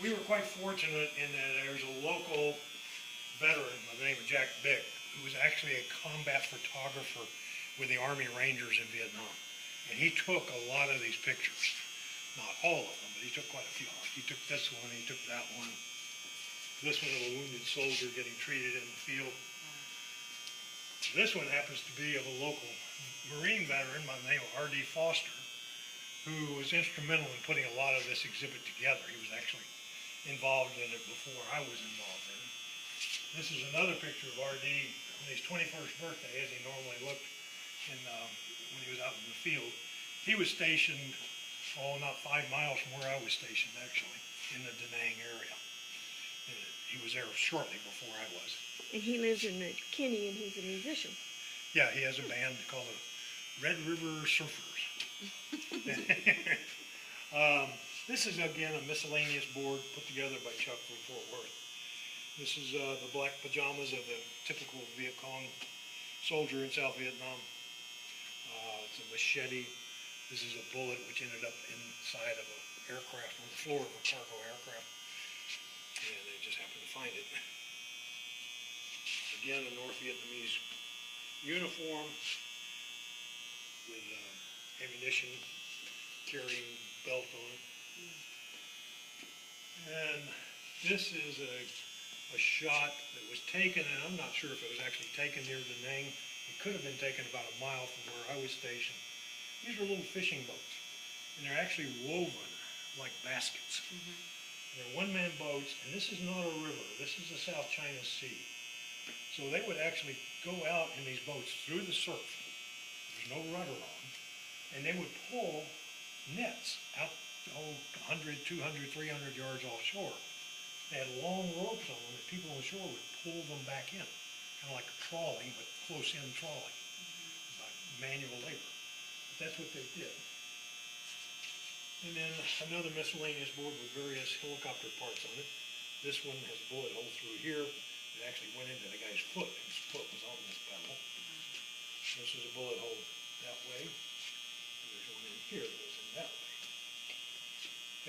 we were quite fortunate in that there's a local veteran by the name of Jack Bick, who was actually a combat photographer with the Army Rangers in Vietnam. And he took a lot of these pictures. Not all of them, but he took quite a few. He took this one, he took that one. This one of a wounded soldier getting treated in the field. This one happens to be of a local Marine veteran by the name of R.D. Foster, who was instrumental in putting a lot of this exhibit together. He was actually involved in it before I was involved in it. This is another picture of R.D. on his 21st birthday, as he normally looked when he was out in the field. He was stationed, not 5 miles from where I was stationed, actually, in the Da Nang area. He was there shortly before I was. And he lives in McKinney, and he's a musician. Yeah, he has a band called the Red River Surfers. This is, again, a miscellaneous board put together by Chuck from Fort Worth. This is the black pajamas of the typical Viet Cong soldier in South Vietnam. It's a machete. This is a bullet which ended up inside of an aircraft, on the floor of a cargo aircraft. And they just happened to find it. Again, a North Vietnamese uniform with ammunition carrying belt on it. And this is a shot that was taken, and I'm not sure if it was actually taken near Da Nang. It could have been taken about a mile from where I was stationed. These are little fishing boats, and they're actually woven like baskets. They're one-man boats, and this is not a river. This is the South China Sea. So they would actually go out in these boats through the surf. There's no rudder on. And they would pull nets out 100, 200, 300 yards offshore. They had long ropes on them that people on the shore would pull them back in. Kind of like a trawling, but close-in trawling. By manual labor. But that's what they did. And then another miscellaneous board with various helicopter parts on it. This one has a bullet hole through here. It actually went into the guy's foot. His foot was on this pedal. This is a bullet hole that way. There's one in here that goes in that way.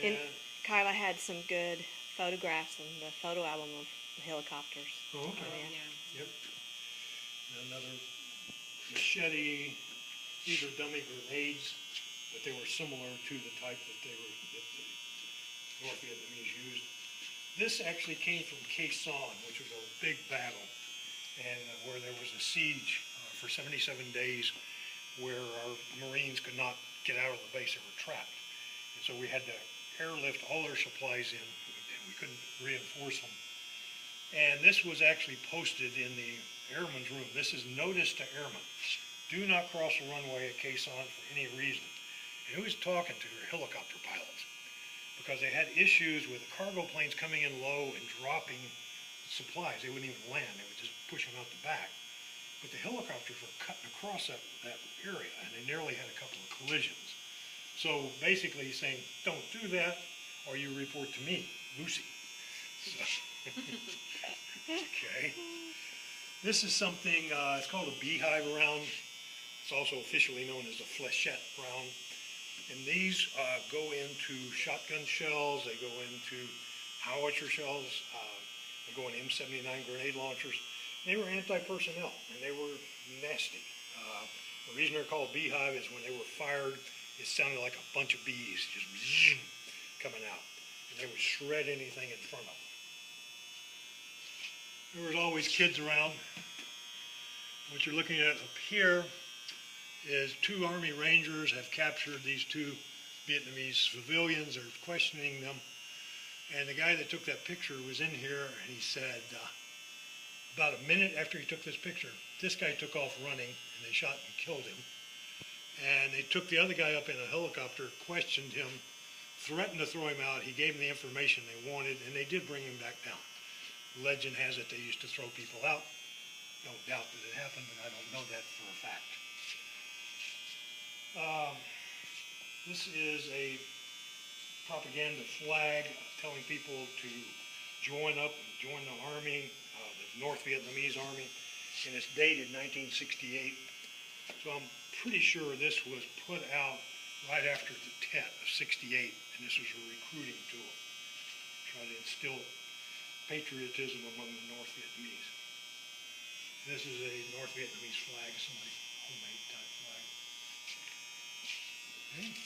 And Kyla had some good photographs in the photo album of the helicopters. Oh, okay. Oh, yeah. Yep. And another machete. These are dummy grenades, but they were similar to the type that the North Vietnamese used. This actually came from Khe Sanh, which was a big battle, and where there was a siege for 77 days where our Marines could not get out of the base. They were trapped. And so we had to airlift all their supplies in, and we couldn't reinforce them. And this was actually posted in the airman's room. This is notice to airmen. Do not cross the runway at Khe Sanh for any reason. And who was talking to their helicopter pilots? Because they had issues with the cargo planes coming in low and dropping supplies. They wouldn't even land. They would just push them out the back. But the helicopters were cutting across that area, and they nearly had a couple of collisions. So basically he's saying, don't do that, or you report to me, Lucy. So, okay. This is something, it's called a beehive round. It's also officially known as a fléchette round. And these go into shotgun shells, they go into howitzer shells, they go into M79 grenade launchers. They were anti-personnel, and they were nasty. The reason they're called beehive is when they were fired, it sounded like a bunch of bees just coming out. And they would shred anything in front of them. There was always kids around. What you're looking at up here is 2 Army Rangers have captured these 2 Vietnamese civilians. They're questioning them. And the guy that took that picture was in here, and he said, about a minute after he took this picture, this guy took off running, and they shot and killed him. And they took the other guy up in a helicopter, questioned him, threatened to throw him out. He gave them the information they wanted, and they did bring him back down. Legend has it they used to throw people out. Don't doubt that it happened, but I don't know that for a fact. This is a propaganda flag telling people to join up, join the army, the North Vietnamese army, and it's dated 1968. So I'm pretty sure this was put out right after the Tet of '68, and this was a recruiting tool. try to instill patriotism among the North Vietnamese. This is a North Vietnamese flag, somebody's homemade type flag. Okay.